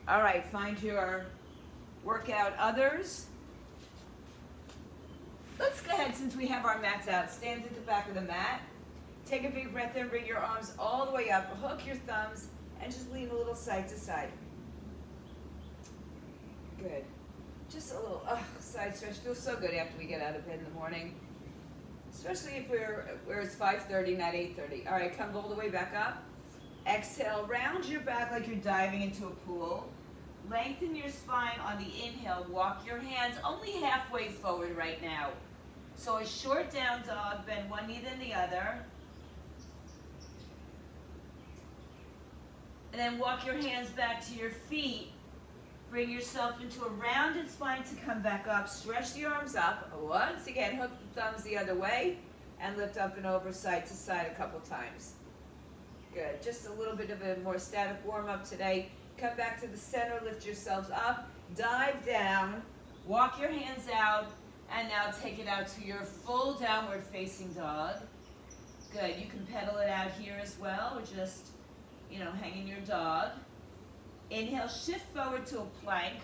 All right, find your workout others. Let's go ahead, since we have our mats out, stand at the back of the mat. Take a big breath in, bring your arms all the way up, hook your thumbs, and just lean a little side to side. Good. Just a little side stretch. Feels so good after we get out of bed in the morning. Especially if where it's 5:30, not 8:30. All right, come all the way back up. Exhale, round your back like you're diving into a pool. Lengthen your spine on the inhale. Walk your hands only halfway forward right now. So a short down dog, bend one knee then the other. And then walk your hands back to your feet. Bring yourself into a rounded spine to come back up. Stretch the arms up. Once again, hook the thumbs the other way and lift up and over side to side a couple times. Good. Just a little bit of a more static warm-up today. Come back to the center, lift yourselves up, dive down, walk your hands out, and now take it out to your full downward facing dog. Good. You can pedal it out here as well, or just, hanging your dog. Inhale, shift forward to a plank,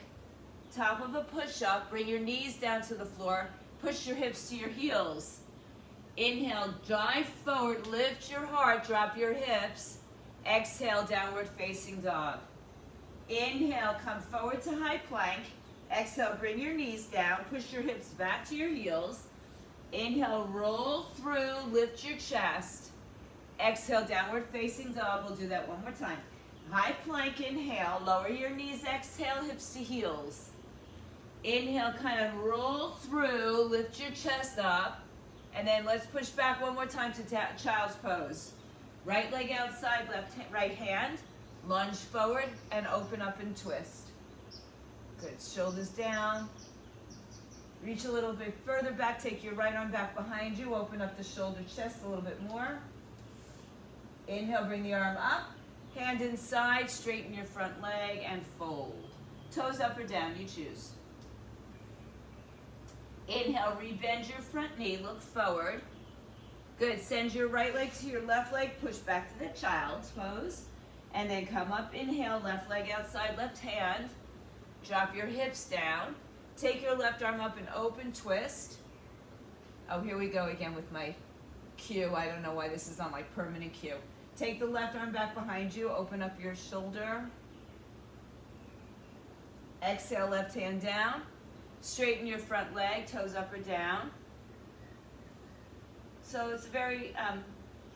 top of a push-up, bring your knees down to the floor, push your hips to your heels. Inhale, dive forward, lift your heart, drop your hips. Exhale, downward facing dog. Inhale, come forward to high plank. Exhale, bring your knees down, push your hips back to your heels. Inhale, roll through, lift your chest. Exhale, downward facing dog. We'll do that one more time. High plank, inhale, lower your knees, exhale, hips to heels. Inhale, kind of roll through, lift your chest up, and then let's push back one more time to child's pose. Right leg outside, right hand, lunge forward, and open up and twist. Good, shoulders down. Reach a little bit further back, take your right arm back behind you, open up the shoulder, chest a little bit more. Inhale, bring the arm up. Hand inside, straighten your front leg and fold. Toes up or down, you choose. Inhale, rebend your front knee, look forward. Good, send your right leg to your left leg, push back to the child's pose. And then come up, inhale, left leg outside, left hand. Drop your hips down. Take your left arm up and open twist. Oh, here we go again with my cue. I don't know why this is on my permanent cue. Take the left arm back behind you, open up your shoulder. Exhale, left hand down. Straighten your front leg, toes up or down. So it's very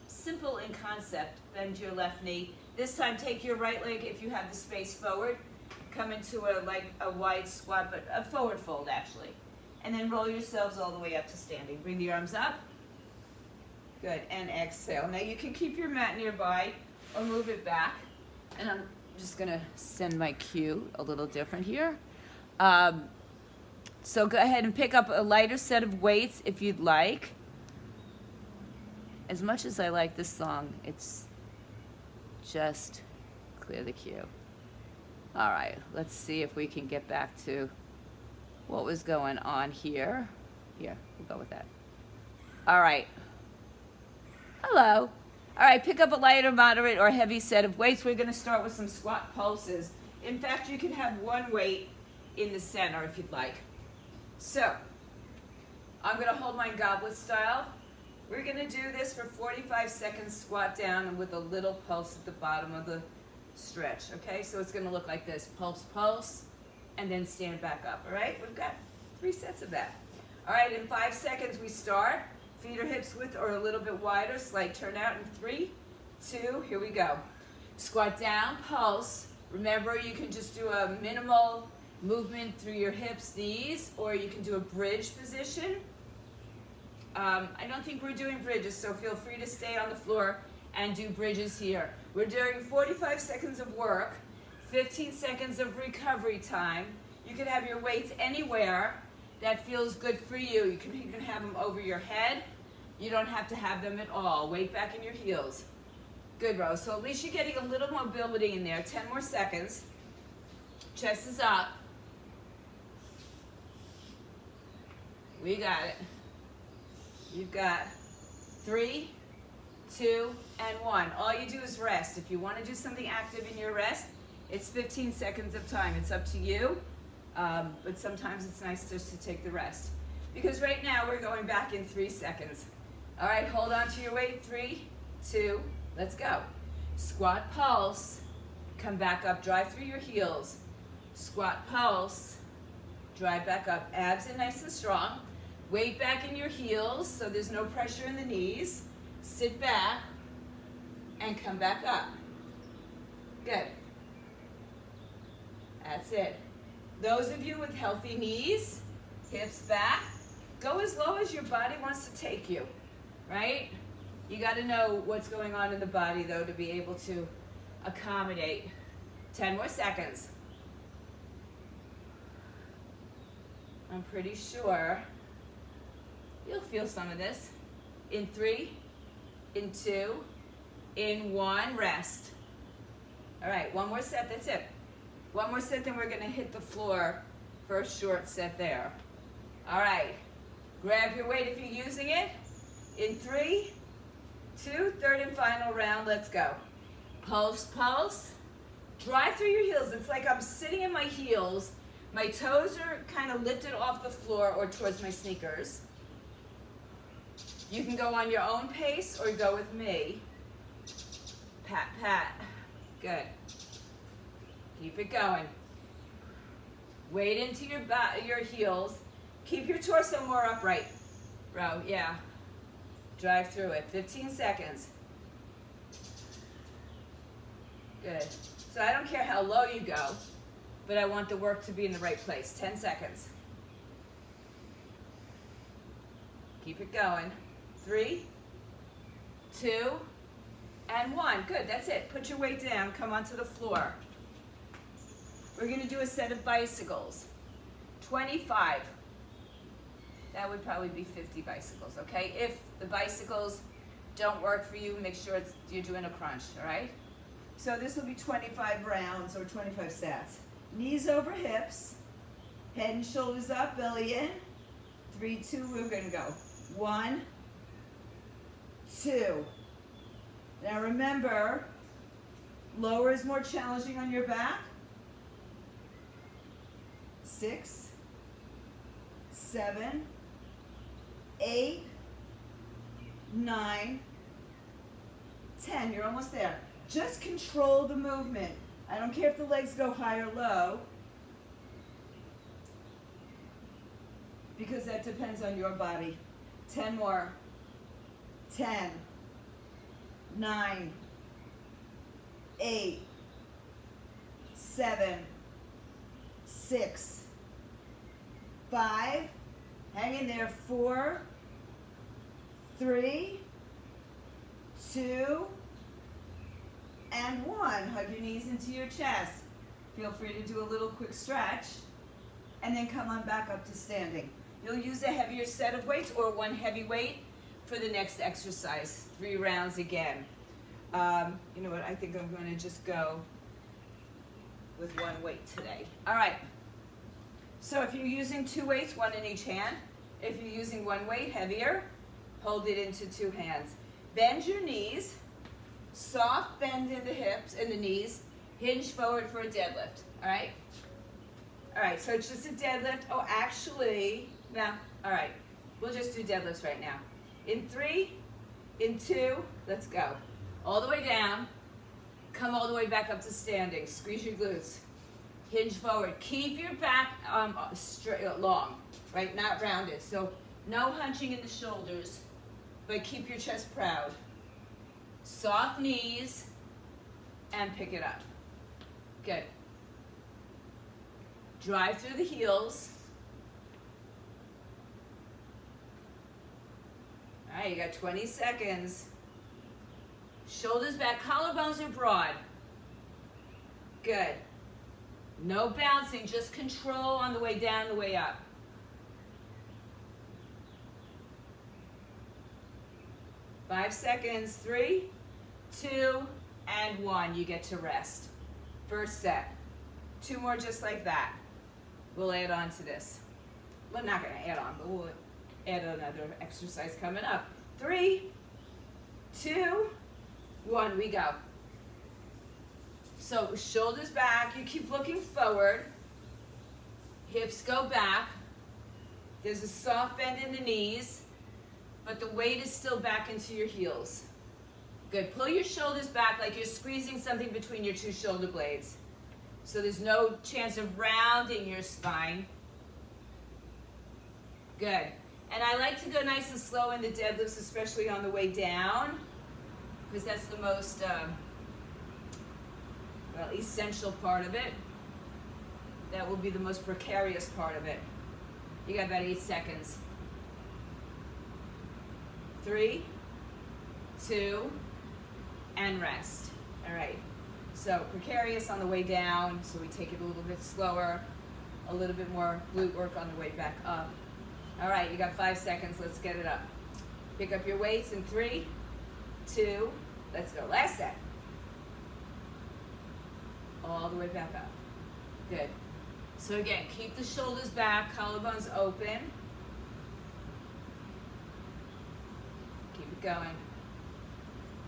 simple in concept. Bend your left knee. This time take your right leg, if you have the space, forward. Come into a wide squat, but a forward fold actually. And then roll yourselves all the way up to standing. Bring the arms up. Good, and exhale. Now you can keep your mat nearby or move it back. And I'm just gonna send my cue a little different here. So go ahead and pick up a lighter set of weights if you'd like. As much as I like this song, it's just clear the cue. All right, let's see if we can get back to what was going on here. Here, we'll go with that. All right. Hello. All right, pick up a lighter, moderate, or heavy set of weights. We're going to start with some squat pulses. In fact, you can have one weight in the center if you'd like. So, I'm going to hold mine goblet style. We're going to do this for 45 seconds, squat down, and with a little pulse at the bottom of the stretch, okay? So it's going to look like this, pulse, pulse, and then stand back up, all right? We've got 3 sets of that. All right, in 5 seconds we start. Feet or hips width or a little bit wider, slight turn out in 3, 2, here we go. Squat down, pulse. Remember, you can just do a minimal movement through your hips, knees, or you can do a bridge position. I don't think we're doing bridges, so feel free to stay on the floor and do bridges here. We're doing 45 seconds of work, 15 seconds of recovery time. You can have your weights anywhere that feels good for you. You can even have them over your head. You don't have to have them at all. Weight back in your heels. Good, Rose. So at least you're getting a little mobility in there. 10 more seconds. Chest is up. We got it. You've got 3, 2, and 1. All you do is rest. If you want to do something active in your rest, It's 15 seconds of time. It's up to you, but sometimes it's nice just to take the rest. Because right now we're going back in 3 seconds. All right, hold on to your weight. 3, 2, let's go. Squat pulse, come back up, drive through your heels. Squat pulse, drive back up, abs in nice and strong. Weight back in your heels so there's no pressure in the knees. Sit back and come back up. Good. That's it. Those of you with healthy knees, hips back, go as low as your body wants to take you, right? You got to know what's going on in the body, though, to be able to accommodate. 10 more seconds. I'm pretty sure you'll feel some of this. In 3, in 2, in 1, rest. All right, one more set, that's it. One more set, then we're gonna hit the floor for a short set there. All right, grab your weight if you're using it. In 3, 2, third and final round, let's go. Pulse, pulse. Drive through your heels. It's like I'm sitting in my heels. My toes are kind of lifted off the floor or towards my sneakers. You can go on your own pace or go with me. Pat, pat. Good. Keep it going. Weight into your heels. Keep your torso more upright. Row, yeah. Drive through it. 15 seconds. Good. So I don't care how low you go, but I want the work to be in the right place. 10 seconds. Keep it going. 3, 2, and 1. Good, that's it. Put your weight down, come onto the floor. We're gonna do a set of bicycles. 25. That would probably be 50 bicycles, okay? If the bicycles don't work for you, make sure you're doing a crunch, all right? So this will be 25 rounds or 25 sets. Knees over hips, head and shoulders up, belly in. 3, 2, we're gonna go. 1, 2. Now remember, lower is more challenging on your back. 6, 7, 8, 9, 10. You're almost there. Just control the movement. I don't care if the legs go high or low, because that depends on your body. 10 more. 10, 9, 8, 7, 6, 5, hang in there, 4, 3, 2, and 1. Hug your knees into your chest. Feel free to do a little quick stretch, and then come on back up to standing. You'll use a heavier set of weights or one heavy weight for the next exercise. 3 rounds again. You know what, I think I'm going to just go with 1 weight today. All right. So if you're using 2 weights, 1 in each hand. If you're using 1 weight, heavier, hold it into 2 hands. Bend your knees. Soft bend in the hips and the knees. Hinge forward for a deadlift. All right? All right, so it's just a deadlift. Oh, actually, no. All right, we'll just do deadlifts right now. In 3, in 2, let's go. All the way down. Come all the way back up to standing. Squeeze your glutes. Hinge forward. Keep your back straight, long, right? Not rounded. So no hunching in the shoulders, but keep your chest proud. Soft knees and pick it up. Good. Drive through the heels. All right, you got 20 seconds. Shoulders back, collarbones are broad. Good. No bouncing, just control on the way down, the way up. Five seconds. 3, 2, and 1. You get to rest. First set. 2 more just like that. We'll add on to this. We're not going to add on, but we'll add another exercise coming up. 3, 2, 1. We go. So shoulders back, you keep looking forward. Hips go back. There's a soft bend in the knees, but the weight is still back into your heels. Good, pull your shoulders back like you're squeezing something between your two shoulder blades. So there's no chance of rounding your spine. Good. And I like to go nice and slow in the deadlifts, especially on the way down, because that's the most essential part of it. That will be the most precarious part of it. You got about 8 seconds. 3, 2, and rest. All right. So precarious on the way down, so we take it a little bit slower, a little bit more glute work on the way back up. All right, you got 5 seconds. Let's get it up. Pick up your weights in 3, 2, let's go. Last set. All the way back up. Good. So again, keep the shoulders back, collarbones open. Keep it going.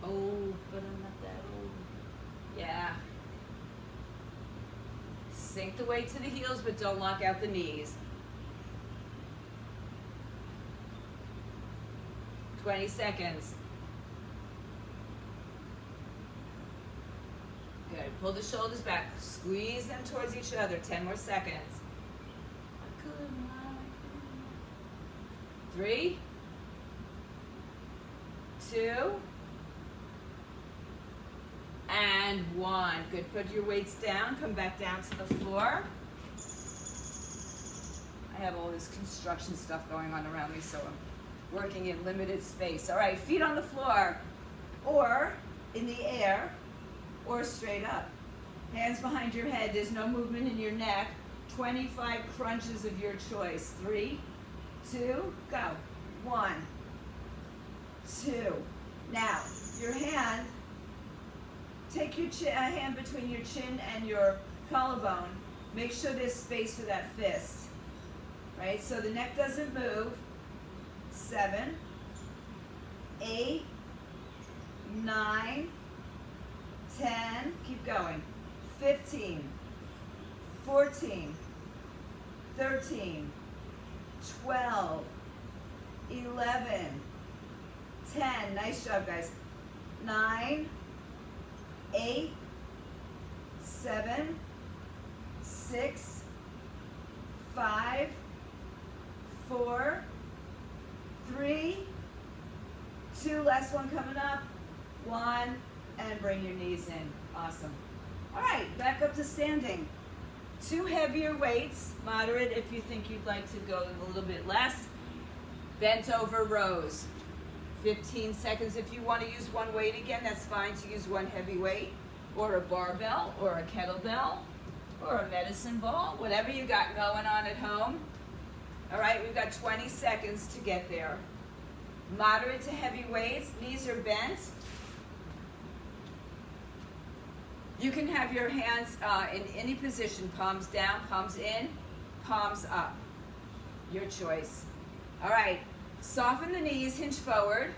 Oh, but I'm not that old. Yeah. Sink the weight to the heels, but don't lock out the knees. 20 seconds. Good. Pull the shoulders back. Squeeze them towards each other. 10 more seconds. 3, 2, and 1. Good. Put your weights down. Come back down to the floor. I have all this construction stuff going on around me, so I'm working in limited space. All right, feet on the floor, or in the air, or straight up. Hands behind your head. There's no movement in your neck. 25 crunches of your choice. 3, 2, go. 1, 2. Now, your hand, take your hand between your chin and your collarbone. Make sure there's space for that fist. Right? So the neck doesn't move. 7, 8, 9, 10, keep going. 15, 14, 13, 12, 11, 10. Nice job, guys. 9, 8, 7, 6, 5, 4, 3, 2, last one coming up. 1, and bring your knees in. Awesome. All right, back up to standing. 2 heavier weights, moderate if you think you'd like to go a little bit less. Bent over rows. 15 seconds. If you want to use one weight again, that's fine to use one heavy weight, or a barbell, or a kettlebell, or a medicine ball, whatever you got going on at home. All right, we've got 20 seconds to get there. Moderate to heavy weights, knees are bent. You can have your hands in any position, palms down, palms in, palms up. Your choice. All right, soften the knees, hinge forward.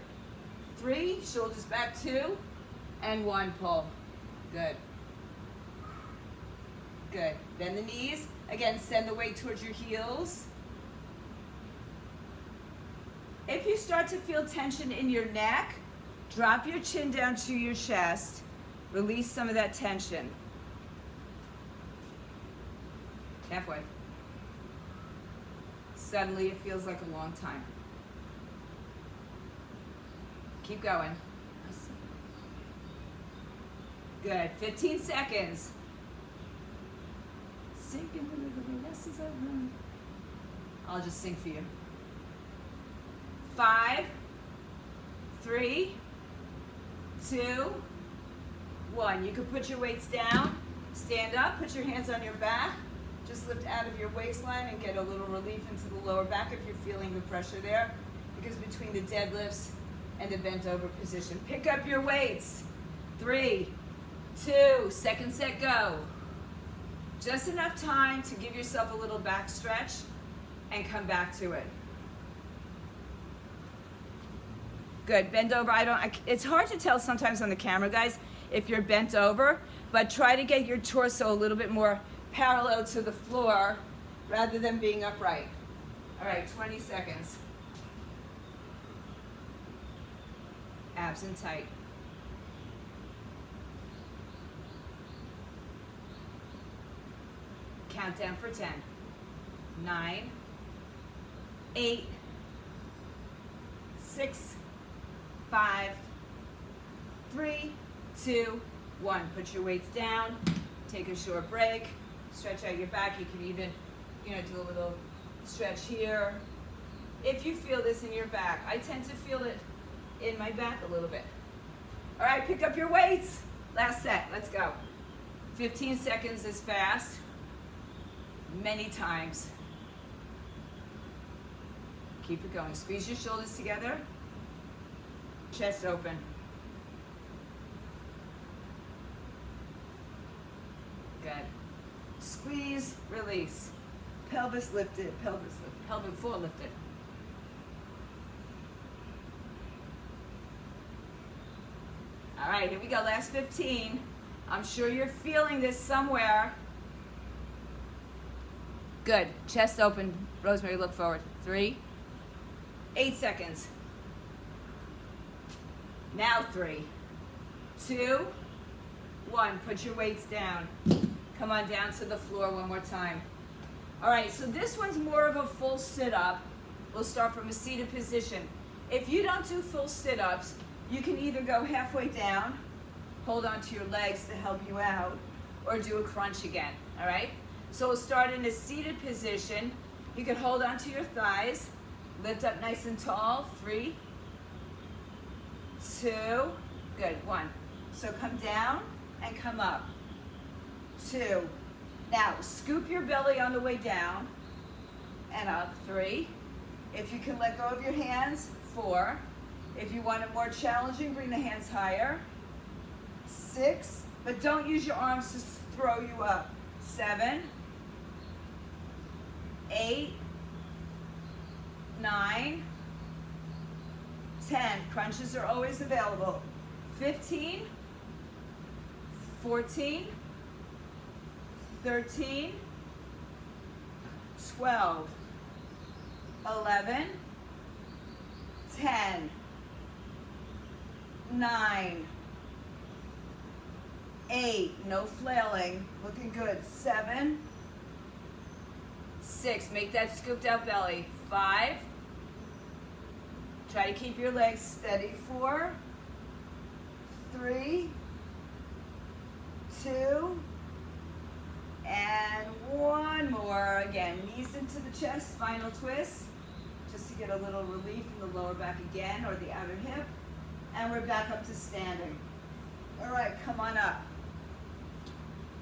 3, shoulders back, 2, and 1, pull. Good. Good. Bend the knees. Again, send the weight towards your heels. If you start to feel tension in your neck, drop your chin down to your chest. Release some of that tension. Halfway. Suddenly it feels like a long time. Keep going. Good. 15 seconds. Sink in the little lessons I learned. I'll just sing for you. 5, 3, 2, 1. You can put your weights down, stand up, put your hands on your back, just lift out of your waistline and get a little relief into the lower back if you're feeling the pressure there, because between the deadlifts and the bent over position. Pick up your weights. 3, 2, second set, go. Just enough time to give yourself a little back stretch and come back to it. Good, bend over. It's hard to tell sometimes on the camera, guys, if you're bent over, but try to get your torso a little bit more parallel to the floor rather than being upright. All right, 20 seconds. Abs in tight. Countdown for 10. 9, 8, 6, 5, 3, 2, 1. Put your weights down. Take a short break. Stretch out your back. You can even, do a little stretch here. If you feel this in your back, I tend to feel it in my back a little bit. All right, pick up your weights. Last set. Let's go. 15 seconds is fast. Many times. Keep it going. Squeeze your shoulders together. Chest open. Good. Squeeze, release. Pelvis lifted, pelvic floor lifted. All right, here we go. Last 15. I'm sure you're feeling this somewhere. Good. Chest open. Rosemary, look forward. 3, 8 seconds. Now 3, 2, 1. Put your weights down. Come on down to the floor one more time. All right, so this one's more of a full sit-up. We'll start from a seated position. If you don't do full sit-ups, you can either go halfway down, hold onto your legs to help you out, or do a crunch again, all right? So we'll start in a seated position. You can hold onto your thighs, lift up nice and tall. 3, 2, good, 1. So come down and come up. 2. Now scoop your belly on the way down and up. 3. If you can let go of your hands. 4. If you want it more challenging, bring the hands higher. 6. But don't use your arms to throw you up. 7, 8, 9, 10. Crunches are always available. 15, 14, 13, 12, 11, 10, 9, 8, no flailing, looking good. 7, 6, make that scooped out belly. 5, try to keep your legs steady. 4, 3, 2, and 1 more. Again, knees into the chest, spinal twist, just to get a little relief in the lower back again, or the outer hip. And we're back up to standing. All right, come on up.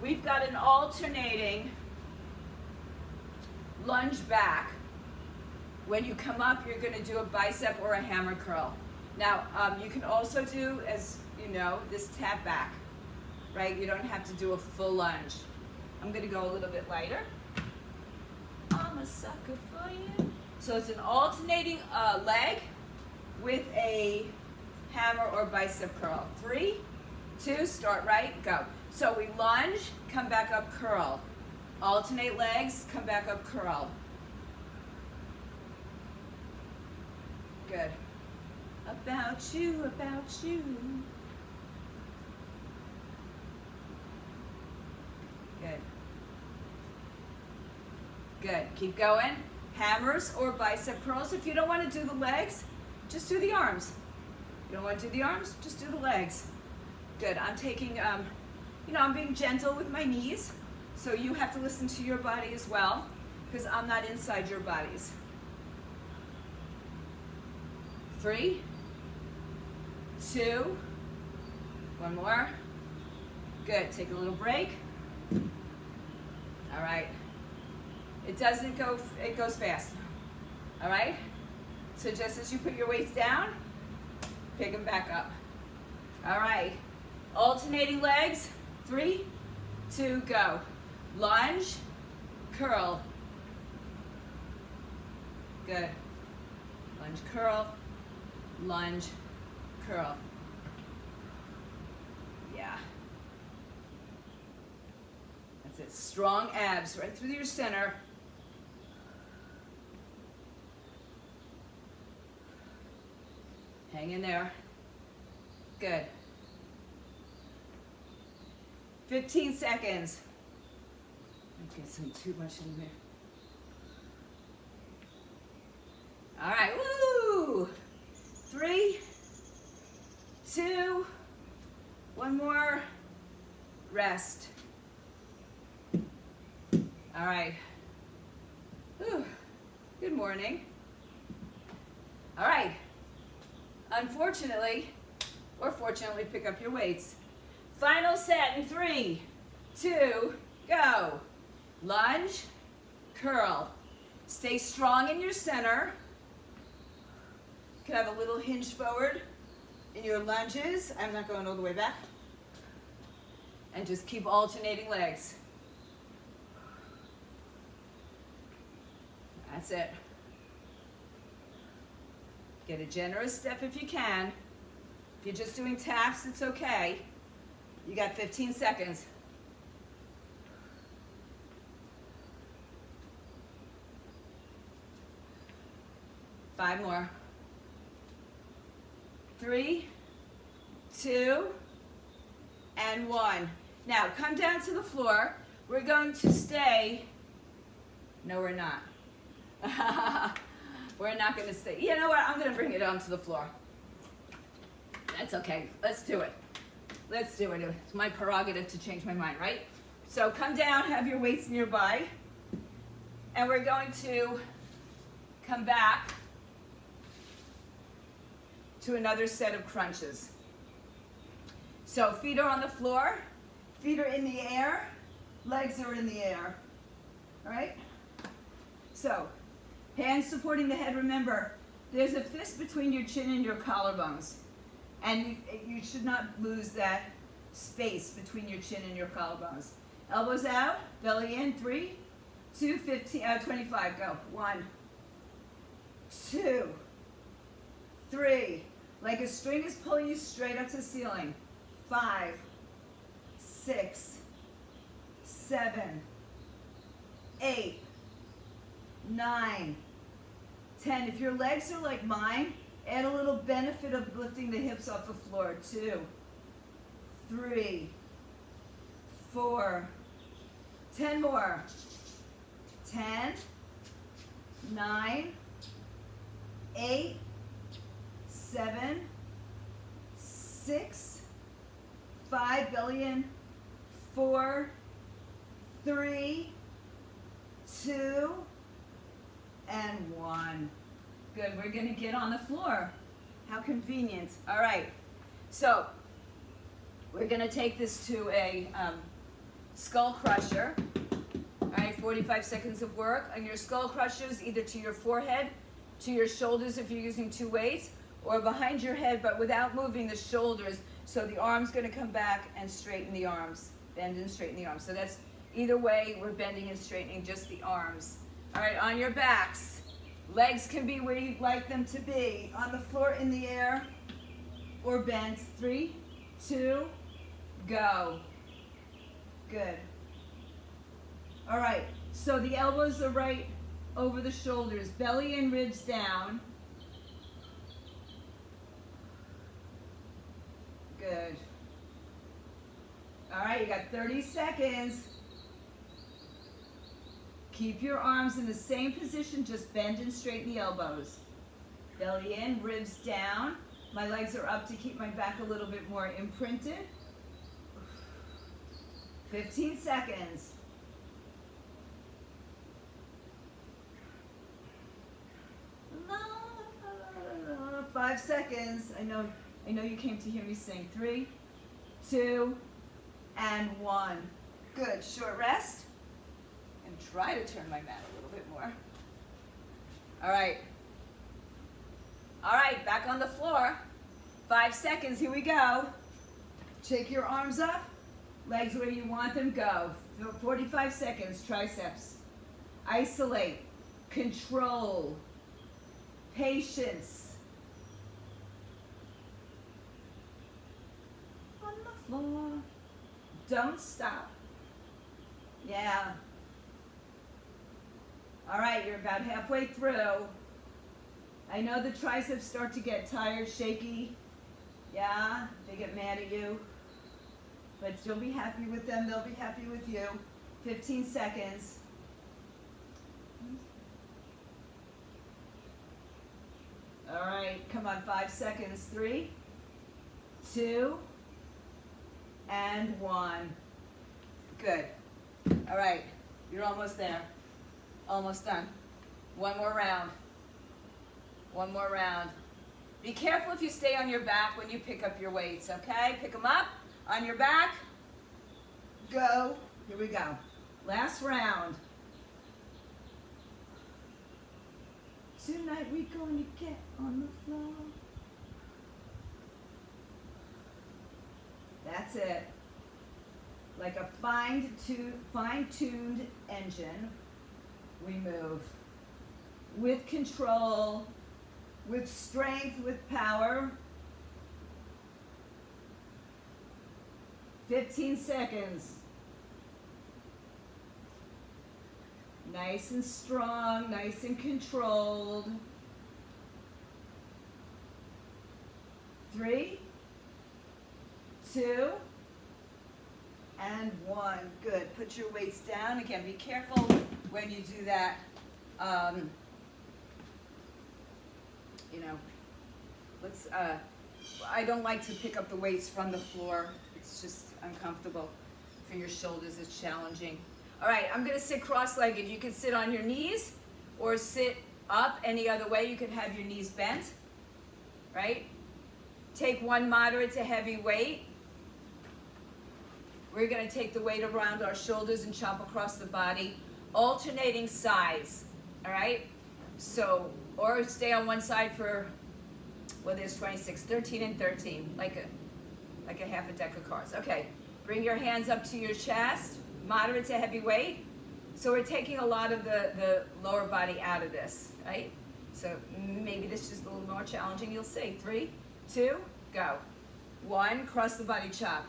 We've got an alternating lunge back. When you come up, you're going to do a bicep or a hammer curl. Now, you can also do, as you know, this tap back, right? You don't have to do a full lunge. I'm going to go a little bit lighter. I'm a sucker for you. So it's an alternating leg with a hammer or bicep curl. 3, 2, start right, go. So we lunge, come back up, curl. Alternate legs, come back up, curl. Good. About you, about you. Good. Good. Keep going. Hammers or bicep curls. If you don't want to do the legs, just do the arms. You don't want to do the arms, just do the legs. Good. I'm taking, I'm being gentle with my knees, so you have to listen to your body as well, because I'm not inside your bodies. 3, 2, 1 more. Good. Take a little break. All right. It doesn't go, it goes fast. All right? So just as you put your weights down, pick them back up. All right. Alternating legs. 3, 2, go. Lunge, curl. Good. Lunge, curl. Lunge, curl. Yeah. That's it. Strong abs right through your center. Hang in there. Good. 15 seconds. I'm getting too much in there. All right, woo! 3, 2, one more, rest. All right. Whew. Good morning. All right. Unfortunately, or fortunately, pick up your weights. Final set in 3, 2, go. Lunge, curl. Stay strong in your center. You can have a little hinge forward in your lunges. I'm not going all the way back. And just keep alternating legs. That's it. Get a generous step if you can. If you're just doing taps, it's okay. You got 15 seconds. Five more. 3, 2, and 1. Now come down to the floor. We're going to stay. No, we're not. We're not going to stay. You know what? I'm going to bring it onto the floor. That's okay. Let's do it. Let's do it. It's my prerogative to change my mind, right? So come down, have your weights nearby. And we're going to come back to another set of crunches. So feet are on the floor, feet are in the air, legs are in the air. All right? So hands supporting the head. Remember, there's a fist between your chin and your collarbones. And you should not lose that space between your chin and your collarbones. Elbows out, belly in. 3, 2, 25. Go. 1, 2, 3. Like a string is pulling you straight up to the ceiling. 5, 6, 7, 8, 9, 10. If your legs are like mine, add a little benefit of lifting the hips off the floor. 2, 3, 4, 10 more. 10, 9, 8, 7, 6, 5, belly in. 4, 3, 2, and 1. Good, we're gonna get on the floor. How convenient. All right, so we're gonna take this to a skull crusher. All right, 45 seconds of work on your skull crushers, either to your forehead, to your shoulders if you're using 2 weights, or behind your head, but without moving the shoulders. So the arm's gonna come back and straighten the arms, bend and straighten the arms. So that's either way, we're bending and straightening just the arms. All right, on your backs. Legs can be where you'd like them to be. On the floor, in the air, or bent. 3, 2, go. Good. All right, so the elbows are right over the shoulders. Belly and ribs down. Good. All right, you got 30 seconds. Keep your arms in the same position, just bend and straighten the elbows. Belly in, ribs down. My legs are up to keep my back a little bit more imprinted. 15 seconds. No, 5 seconds. I know you came to hear me sing. 3, 2, and 1. Good. Short rest. And try to turn my mat a little bit more. All right. All right, back on the floor. 5 seconds. Here we go. Take your arms up. Legs where you want them. Go. 45 seconds. Triceps. Isolate. Control. Patience. On the floor. Don't stop. Yeah. All right, you're about halfway through. I know the triceps start to get tired, shaky. Yeah, they get mad at you. But you'll be happy with them, they'll be happy with you. 15 seconds. All right, come on, 5 seconds. 3, 2, and 1. Good. All right, you're almost there. Almost done. One more round. One more round. Be careful if you stay on your back when you pick up your weights, okay? Pick them up on your back. Go. Here we go. Last round. Tonight we're going to get on the floor. That's it. Like a fine-tuned engine, we move. With control, with strength, with power. 15 seconds. Nice and strong, nice and controlled. 3, 2, and 1. Good. Put your weights down. Again, be careful when you do that. I don't like to pick up the weights from the floor. It's just uncomfortable. For your shoulders, it's challenging. All right, I'm gonna sit cross-legged. You can sit on your knees or sit up any other way. You could have your knees bent, right? Take one moderate to heavy weight. We're gonna take the weight around our shoulders and chop across the body, alternating sides, all right? So, or stay on one side for, well, there's 26, 13 and 13, like a half a deck of cards. Okay, bring your hands up to your chest, moderate to heavy weight. So we're taking a lot of the lower body out of this, right? So maybe this is a little more challenging, you'll see. 3, 2, go. 1, cross the body chop.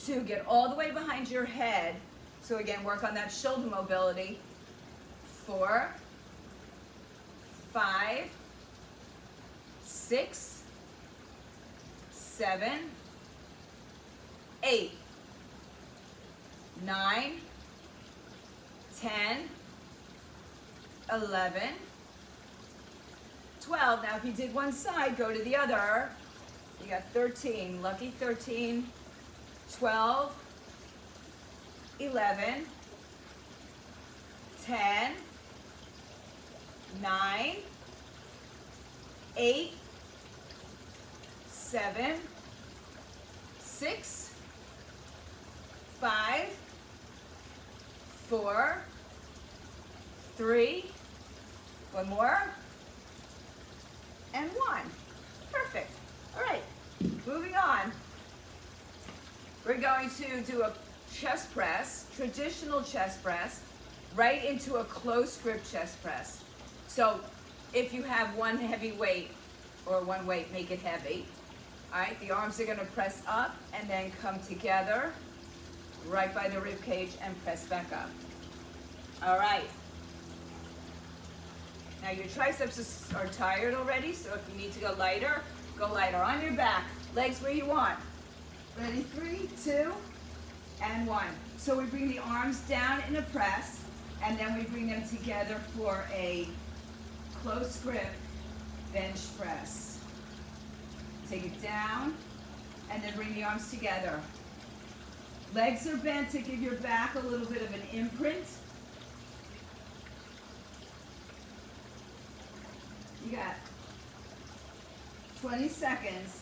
2, get all the way behind your head. So again, work on that shoulder mobility. 4, 5, 6, 7, 8, 9, 10, 11, 12. Now if you did one side, go to the other. You got 13, lucky 13, 12, 11, 10, 9, 8, 7, 6, 5, 4, 3, one more, and 1. Perfect. All right, moving on. We're going to do a chest press, traditional chest press, right into a close grip chest press. So if you have one heavy weight or one weight, make it heavy. All right, the arms are gonna press up and then come together right by the rib cage and press back up. All right. Now your triceps are tired already, so if you need to go lighter, go lighter. On your back, legs where you want. Ready, 3, 2, and 1. So we bring the arms down in a press, and then we bring them together for a close grip bench press. Take it down, and then bring the arms together. Legs are bent to give your back a little bit of an imprint. You got 20 seconds.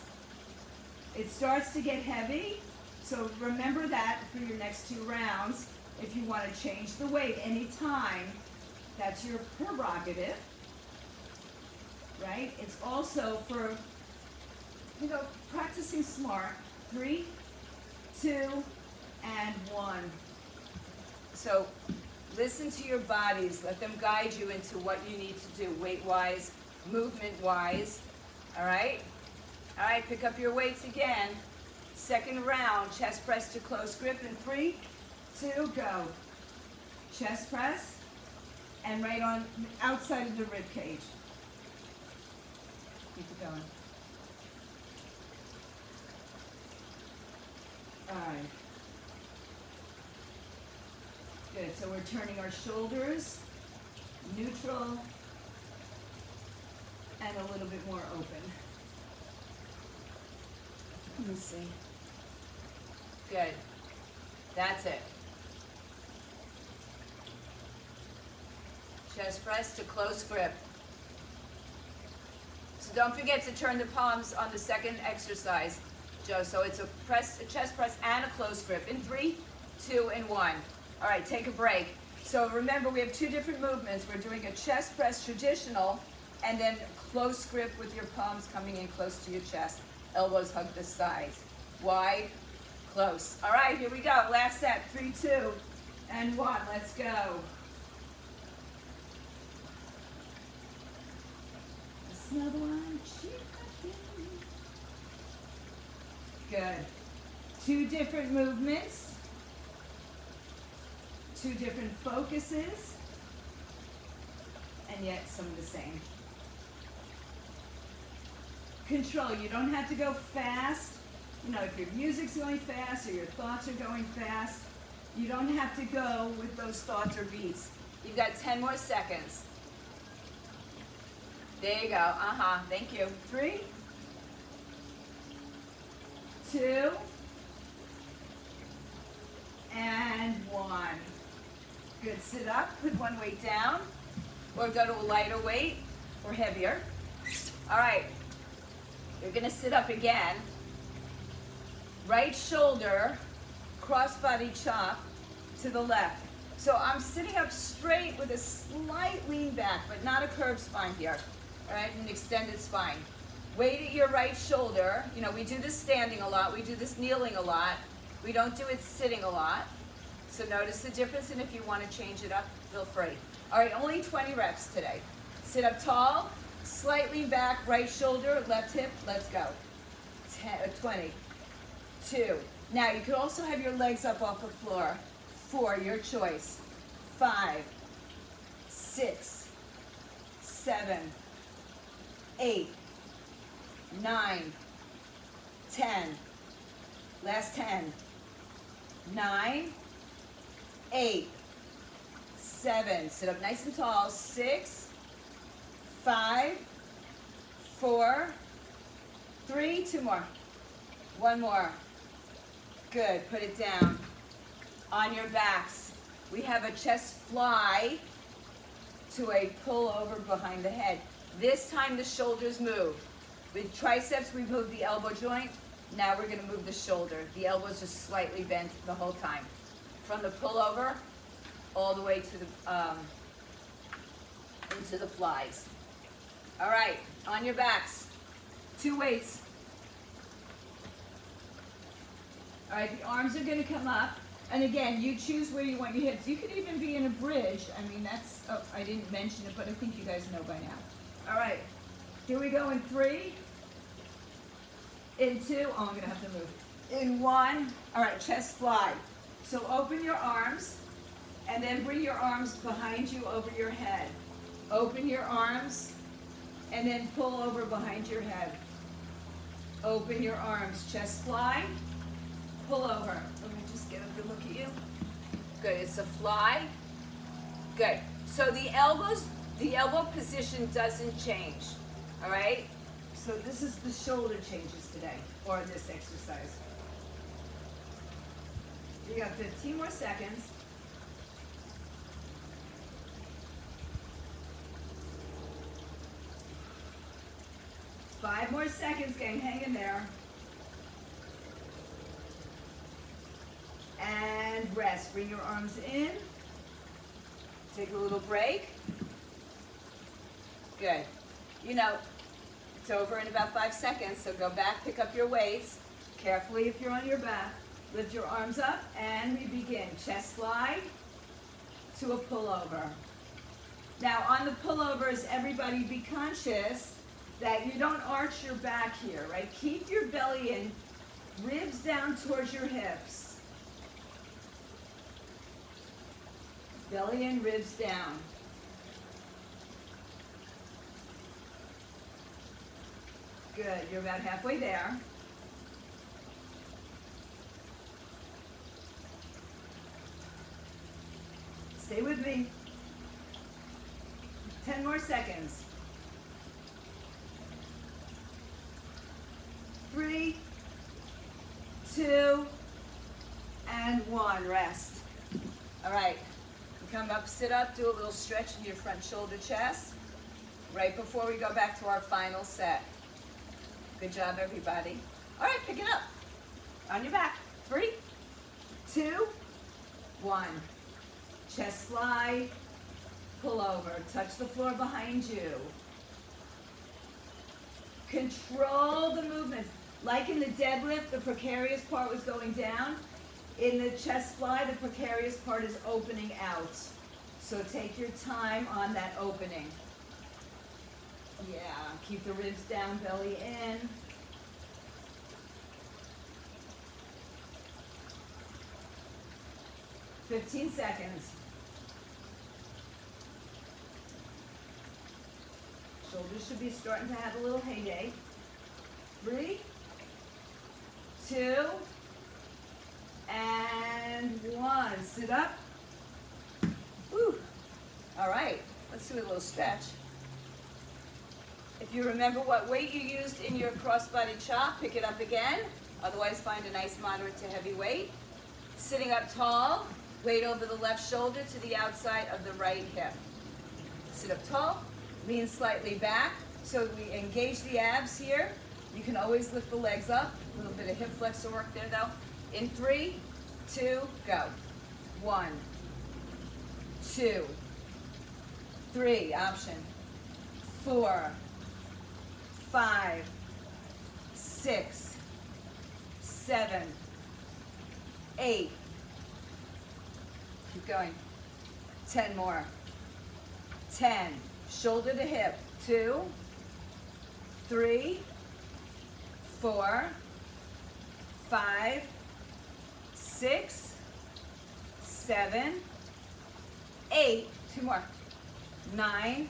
It starts to get heavy, so remember that for your next 2 rounds. If you want to change the weight anytime, that's your prerogative, right? It's also for, practicing smart. 3, 2, and 1. So listen to your bodies. Let them guide you into what you need to do, weight-wise, movement-wise, all right? All right, pick up your weights again. Second round, chest press to close grip in 3, 2, go. chest press, and right on outside of the rib cage. Keep it going. All right. Good, so we're turning our shoulders neutral and a little bit more open. Let me see. Good. That's it. Chest press to close grip. So don't forget to turn the palms on the second exercise, Joe. So it's a chest press and a close grip in 3, 2, and 1. All right, take a break. So remember, we have 2 different movements. We're doing a chest press traditional, and then close grip with your palms coming in close to your chest. Elbows hug the sides. Wide, close. All right, here we go. Last set. 3, 2, and 1. Let's go. Another one. Good. 2 different movements. 2 different focuses. And yet some of the same. Control. You don't have to go fast. You know, if your music's going fast or your thoughts are going fast, you don't have to go with those thoughts or beats. You've got 10 more seconds. There you go. Thank you. 3, 2, and 1. Good. Sit up. Put one weight down, or go to a lighter weight or heavier. All right. You're going to sit up again. Right shoulder, cross body chop to the left. So I'm sitting up straight with a slight lean back, but not a curved spine here. All right, an extended spine. Weight at your right shoulder. You know, we do this standing a lot. We do this kneeling a lot. We don't do it sitting a lot. So notice the difference, and if you want to change it up, feel free. All right, only 20 reps today. Sit up tall, slightly back, right shoulder, left hip. Let's go. 20. 2. Now, you could also have your legs up off the floor. 4, your choice. 5, 6, 7, 8, 9, 10. Last 10. 9, 8, 7. Sit up nice and tall. 6, 5, 4, 3. 2 more. 1 more. Good. Put it down. On your backs, we have a chest fly to a pull over behind the head. This time the shoulders move. With triceps, we move the elbow joint. Now we're going to move the shoulder. The elbow's just slightly bent the whole time. From the pullover all the way to the into the flies. All right, on your backs, 2 weights. All right, the arms are going to come up. And again, you choose where you want your hips. You could even be in a bridge. I mean, that's, oh, I didn't mention it, but I think you guys know by now. All right, here we go in 3, in 2, oh, I'm going to have to move. In 1, all right, chest fly. So open your arms, and then bring your arms behind you over your head. Open your arms, and then pull over behind your head. Open your arms, chest fly, pull over. Let me just get a good look at you. Good, it's a fly. Good, so the elbow position doesn't change, all right? So this is the shoulder changes today, or this exercise. You got 15 more seconds. Five more seconds, gang, hang in there. And rest, bring your arms in. Take a little break. Good. You know, it's over in about 5 seconds, so go back, pick up your weights. Carefully if you're on your back. Lift your arms up, and we begin. Chest fly to a pullover. Now, on the pullovers, everybody be conscious that you don't arch your back here, right? Keep your belly in, ribs down towards your hips. Belly in, ribs down. Good, you're about halfway there. Stay with me. 10 more seconds. 3, 2, and 1. Rest. All right. Come up, sit up, do a little stretch in your front shoulder chest. Right before we go back to our final set. Good job, everybody. All right, pick it up. On your back. 3, 2, 1. Chest fly. Pull over. Touch the floor behind you. Control the movements. Like in the deadlift, the precarious part was going down. In the chest fly, the precarious part is opening out. So take your time on that opening. Yeah, keep the ribs down, belly in. "15 seconds. Shoulders should be starting to have a little heyday. 3, 2, and 1. Sit up. Woo. All right, let's do a little stretch. If you remember what weight you used in your cross-body chop, pick it up again. Otherwise, find a nice moderate to heavy weight. Sitting up tall, weight over the left shoulder to the outside of the right hip. Sit up tall, lean slightly back. So we engage the abs here. You can always lift the legs up. A little bit of hip flexor work there though. In 3, 2, go. 1, 2, 3, option. 4, 5, 6, 7, 8. Keep going. 10 more. 10. Shoulder to hip. 2, 3, 4, 5, 6, 7, 8. 2 more. 9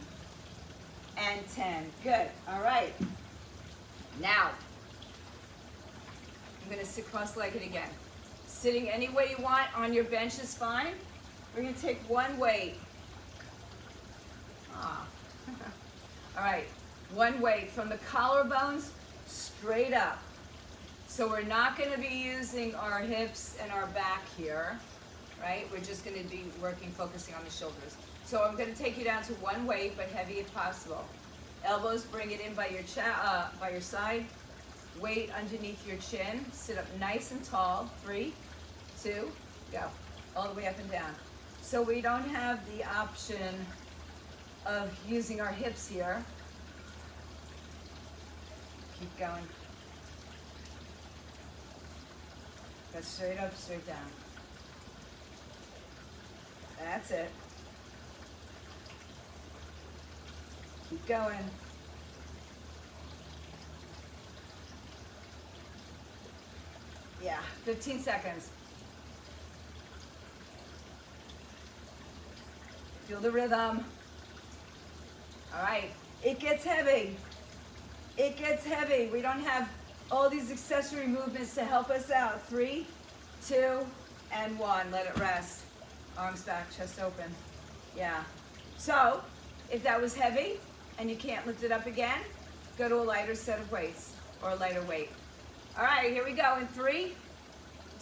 and 10. Good. All right. Now, I'm going to sit cross-legged again. Sitting any way you want on your bench is fine. We're going to take one weight. All right. One weight from the collarbones straight up. So we're not going to be using our hips and our back here, right? We're just going to be focusing on the shoulders. So I'm going to take you down to one weight, but heavy if possible. Elbows, bring it in by your side. Weight underneath your chin. Sit up nice and tall. 3, 2, go. All the way up and down. So we don't have the option of using our hips here. Keep going. Go straight up, straight down. That's it. Keep going. Yeah, 15 seconds. Feel the rhythm. All right, it gets heavy. It gets heavy. We don't have all these accessory movements to help us out. 3, 2, and 1. Let it rest. Arms back, chest open. Yeah. So, if that was heavy and you can't lift it up again, go to a lighter set of weights or a lighter weight. All right, here we go in 3,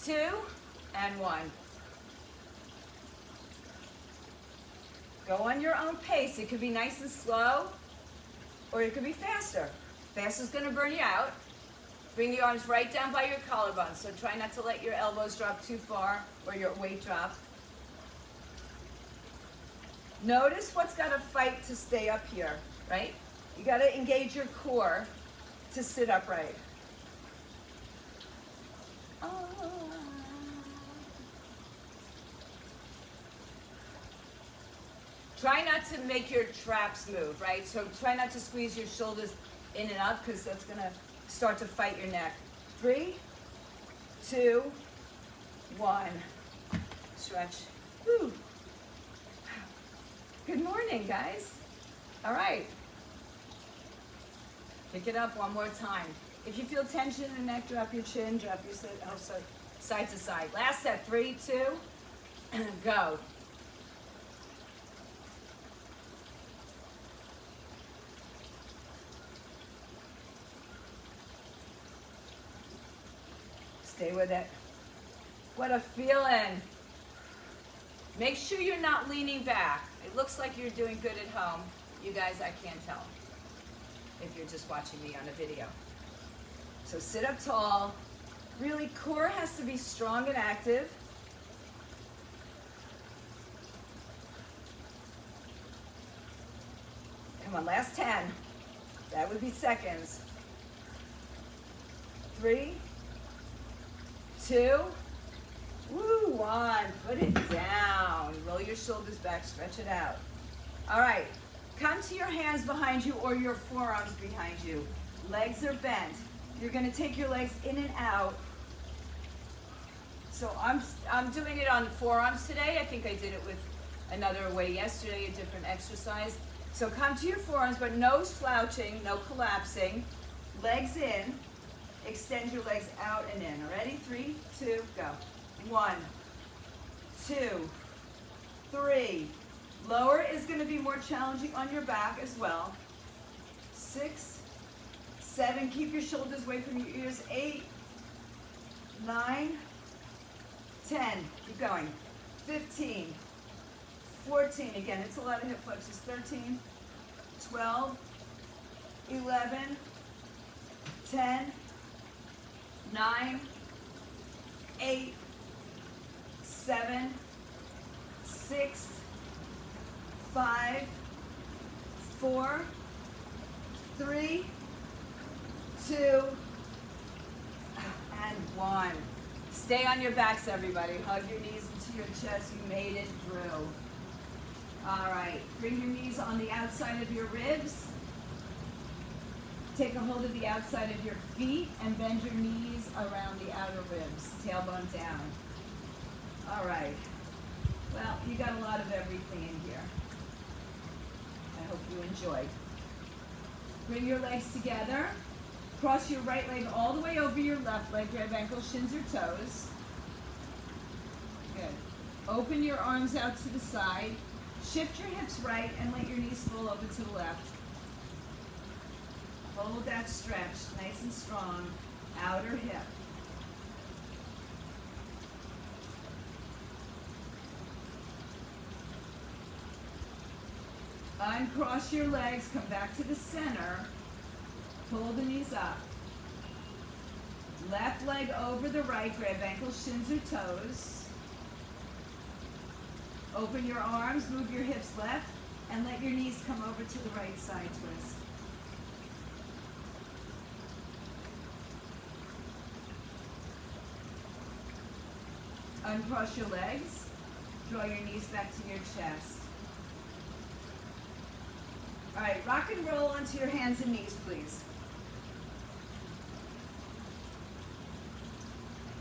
2, and 1. Go on your own pace. It could be nice and slow, or it could be faster. Fast is going to burn you out. Bring the arms right down by your collarbone, so try not to let your elbows drop too far or your weight drop. Notice what's got to fight to stay up here, right? You got to engage your core to sit upright. Try not to make your traps move, right? So try not to squeeze your shoulders in and up because that's going to start to fight your neck. 3, 2, 1. Stretch. Woo. Good morning, guys. All right. Pick it up one more time. If you feel tension in the neck, drop your chin, drop your side to side. Last set, 3, 2, go. Stay with it. What a feeling. Make sure you're not leaning back. It looks like you're doing good at home. You guys, I can't tell if you're just watching me on a video. So sit up tall. Really, core has to be strong and active. Come on, last 10. That would be seconds. 3, 2, woo, 1. Put it down. Roll your shoulders back, stretch it out. All right, come to your hands behind you or your forearms behind you. Legs are bent. You're gonna take your legs in and out. So I'm doing it on forearms today. I think I did it with another way yesterday, a different exercise. So come to your forearms, but no slouching, no collapsing. Legs in. Extend your legs out and in. Ready? 3, 2, go. 1, 2, 3. Lower is going to be more challenging on your back as well. 6, 7. Keep your shoulders away from your ears. 8, 9, 10. Keep going. 15, 14. Again, it's a lot of hip flexors. 13, 12, 11, 10, 9, 8, 7, 6, 5, 4, 3, 2, and 1. Stay on your backs, everybody. Hug your knees into your chest. You made it through. All right. Bring your knees on the outside of your ribs. Take a hold of the outside of your feet and bend your knees around the outer ribs. Tailbone down. All right. Well, you got a lot of everything in here. I hope you enjoyed. Bring your legs together. Cross your right leg all the way over your left leg. Grab ankles, shins, or toes. Good. Open your arms out to the side. Shift your hips right and let your knees fall over to the left. Hold that stretch, nice and strong. Outer hip. Uncross your legs, come back to the center. Pull the knees up. Left leg over the right, grab ankles, shins, or toes. Open your arms, move your hips left, and let your knees come over to the right side twist. Uncross your legs, draw your knees back to your chest. All right, rock and roll onto your hands and knees, please.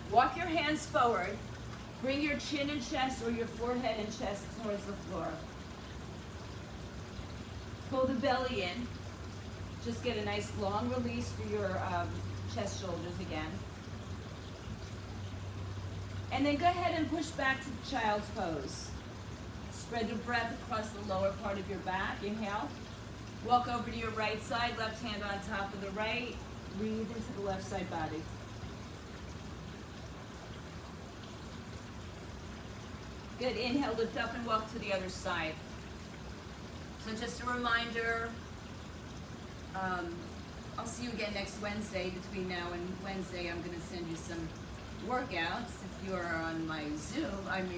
Walk your hands forward. Bring your chin and chest or your forehead and chest towards the floor. Pull the belly in. Just get a nice long release for your chest, shoulders again. And then go ahead and push back to the child's pose. Spread your breath across the lower part of your back. Inhale. Walk over to your right side, left hand on top of the right. Breathe into the left side body. Good. Inhale, lift up and walk to the other side. So just a reminder, I'll see you again next Wednesday. Between now and Wednesday, I'm going to send you some workouts. If you're on my Zoom,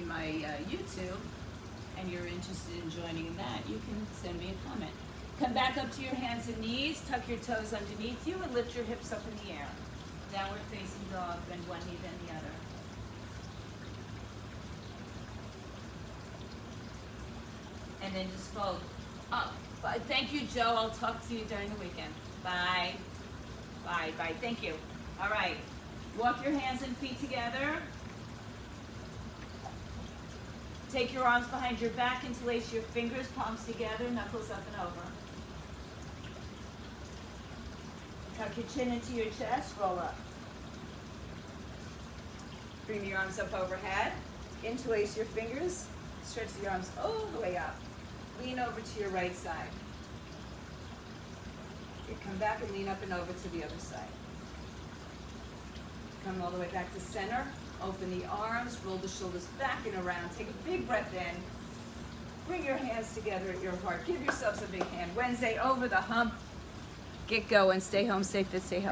my YouTube, and you're interested in joining in that, you can send me a comment. Come back up to your hands and knees, tuck your toes underneath you, and lift your hips up in the air. Downward facing dog, bend one knee, then the other. And then just fold up. Thank you, Joe. I'll talk to you during the weekend. Bye. Bye, bye. Thank you. All right. Walk your hands and feet together. Take your arms behind your back, interlace your fingers, palms together, knuckles up and over. Tuck your chin into your chest, roll up. Bring your arms up overhead, interlace your fingers, stretch the arms all the way up. Lean over to your right side. You come back and lean up and over to the other side. Come all the way back to center. Open the arms, roll the shoulders back and around. Take a big breath in. Bring your hands together at your heart. Give yourselves a big hand. Wednesday over the hump. Get going. Stay home, stay fit, stay healthy.